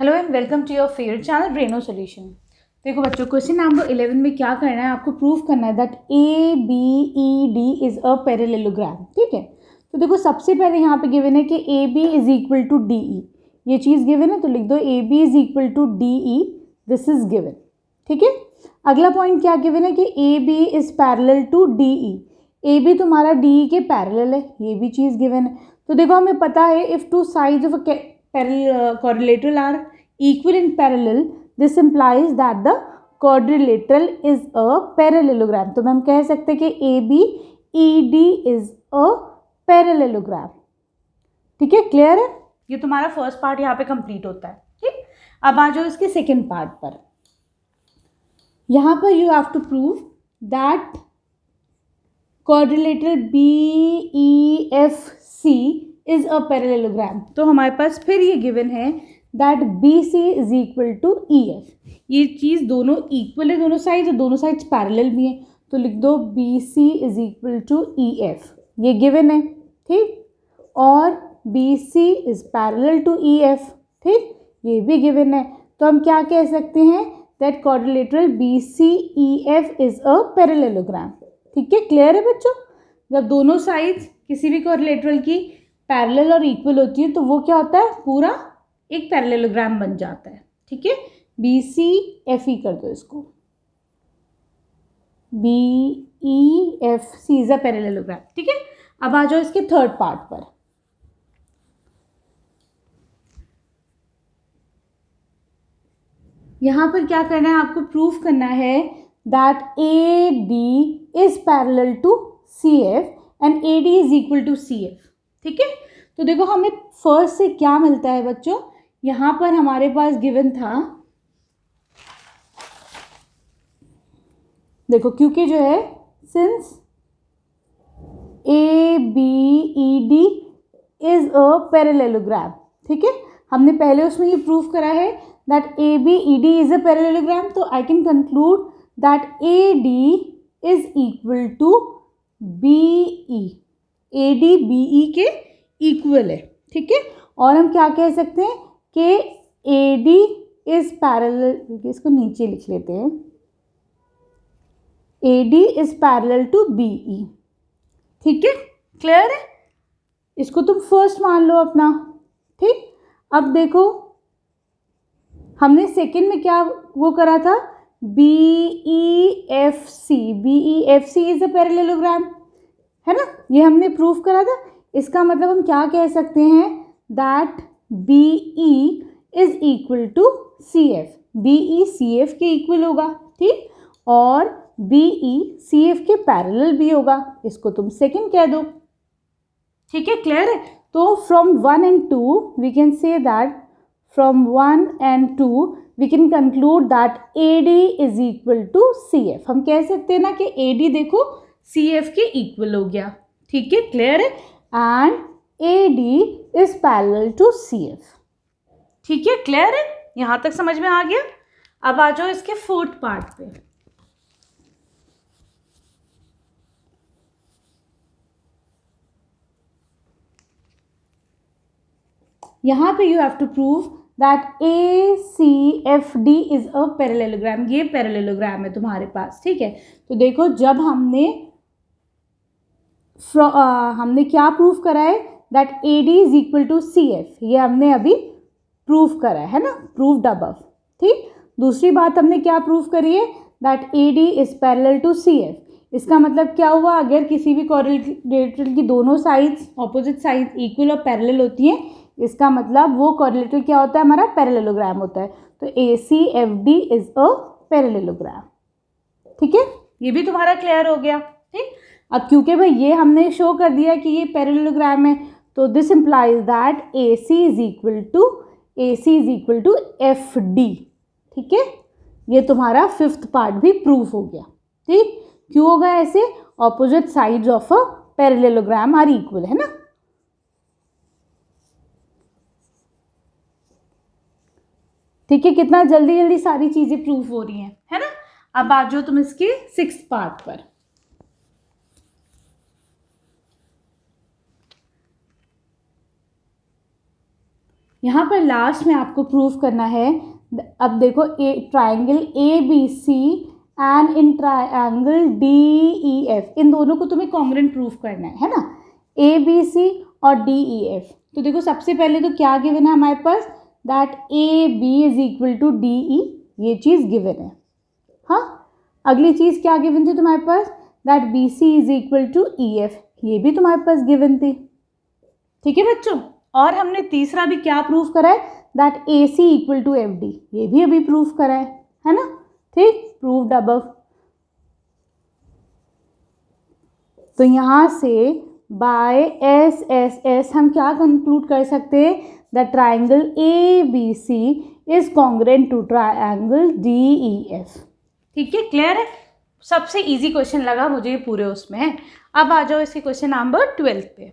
Hello and welcome to your favourite channel Braino solution. देखो बच्चों, question number 11 में क्या करना है, आपको प्रूव करना है that A B E D is a parallelogram. ठीक है, तो देखो सबसे पहले यहाँ पे गिवन है कि A B is equal to D E. ये चीज़ गिवन है तो लिख दो A B is equal to D E, this is given. ठीक है, अगला पॉइंट क्या गिवन है कि A B is parallel to D E. A B तुम्हारा डी ई के पैरेलल है, ये भी चीज़ गिवन है। तो देखो हमें पता है if two sides of a quadrilateral are equal in parallel, this implies that the quadrilateral is a parallelogram। तो हम कह सकते हैं कि ABED is a parallelogram। ठीक है, क्लियर है? ये तुम्हारा फर्स्ट पार्ट यहाँ पे कंप्लीट होता है। ठीक, अब आ जाओ इसके सेकेंड पार्ट पर। यहाँ पर you have to prove that quadrilateral BEFC is a parallelogram. तो हमारे पास फिर ये गिवन है that BC is equal to EF। ये चीज़ दोनों इक्वल है, दोनों साइड्स, और दोनों साइड्स पैरेलल भी हैं, तो लिख दो BC is equal to EF। ये गिवन है, ठीक, और BC is parallel to EF। ठीक, ये भी गिवन है। तो हम क्या कह सकते हैं that quadrilateral BCEF is a parallelogram. ठीक है, क्लियर है बच्चों? जब दोनों साइड्स किसी भी क्वाड्रिलेटरल की पैरेलल और इक्वल होती है तो वो क्या होता है, पूरा एक पैरेललोग्राम बन जाता है। ठीक है, BCFE कर दो इसको, BEFC इज अ पैरेललोग्राम। ठीक है, अब आ जाओ इसके थर्ड पार्ट पर। यहां पर क्या करना है, आपको प्रूफ करना है that AD is parallel to CF and AD is equal to CF। ठीक है, तो देखो हमें फर्स्ट से क्या मिलता है बच्चों, यहां पर हमारे पास गिवन था, देखो क्योंकि जो है since ABED is a parallelogram. ठीक है, हमने पहले उसमें ये प्रूफ करा है that ABED is a parallelogram, तो I can conclude that AD is equal to BE। AD BE के इक्वल है। ठीक है, और हम क्या कह सकते हैं कि AD इज पैरेलल, इसको नीचे लिख लेते हैं, AD is parallel to BE। ठीक है, क्लियर है? इसको तुम फर्स्ट मान लो अपना। ठीक, अब देखो हमने सेकंड में क्या वो करा था, BEFC। BEFC is a parallelogram, है ना, ये हमने प्रूफ करा था। इसका मतलब हम क्या कह सकते हैं that BE is equal to CF। BE CF के इक्वल होगा, ठीक, और BE CF के पैरेलल भी होगा, इसको तुम सेकंड कह दो। ठीक है, क्लियर है? तो from 1 and 2 we can say that from 1 and 2 we can conclude that AD is equal to CF। हम कह सकते हैं ना कि AD देखो CF के इक्वल हो गया। ठीक है, क्लियर है? And AD is parallel to CF। ठीक है, क्लियर है? यहां तक समझ में आ गया? अब आ जाओ इसके फोर्थ पार्ट पे। यहां पे you have to prove that ACFD is a parallelogram. ये पैरेललोग्राम है तुम्हारे पास। ठीक है, तो देखो जब हमने क्या प्रूफ करा है that AD is equal to CF, ये हमने अभी प्रूफ करा है ना, प्रूव्ड अबव। ठीक, दूसरी बात हमने क्या प्रूफ करी है that AD is parallel to CF। इसका मतलब क्या हुआ, अगर किसी भी क्वाड्रिलेटरल की दोनों साइड्स, ऑपोजिट साइड इक्वल और पैरेलल होती हैं, इसका मतलब वो क्वाड्रिलेटरल क्या होता है, हमारा पैरेललोग्राम होता है। तो ACFD इज अ पैरेललोग्राम। ठीक है, ये भी तुम्हारा क्लियर हो गया। ठीक, अब क्योंकि भाई ये हमने शो कर दिया कि ये पैरेललोग्राम है, तो this implies that AC is equal to FD। ठीक है, ये तुम्हारा फिफ्थ पार्ट भी प्रूफ हो गया। ठीक, क्यों होगा ऐसे, opposite sides of a parallelogram are equal, है ना। ठीक है, कितना जल्दी जल्दी सारी चीजें प्रूफ हो रही हैं, है ना। अब आ जाओ तुम इसके सिक्स्थ पार्ट पर। यहाँ पर लास्ट में आपको प्रूव करना है। अब देखो triangle A B C and in triangle D E F, इन दोनों को तुम्हें कॉन्ग्रुएंट प्रूव करना है ना, ए बी सी और डी ई एफ। तो देखो सबसे पहले तो क्या गिवन है हमारे पास, that A B is equal to D E, ये चीज़ गिवन है। हाँ, अगली चीज़ क्या गिवन थी तुम्हारे पास, that B C is equal to E F, ये भी तुम्हारे पास गिवन थी। ठीक है बच्चों, और हमने तीसरा भी क्या प्रूव करा है, that A C equal to F D, ये भी अभी प्रूव करा है ना। ठीक, प्रूव्ड अबव। तो यहाँ से बाय एस एस एस हम क्या कंक्लूड कर सकते हैं, the triangle A B C is congruent to triangle D E F. ठीक है, क्लियर है। सबसे इजी क्वेश्चन लगा मुझे ये पूरे उसमें है। अब आ जाओ इसके क्वेश्चन नंबर 12 पे।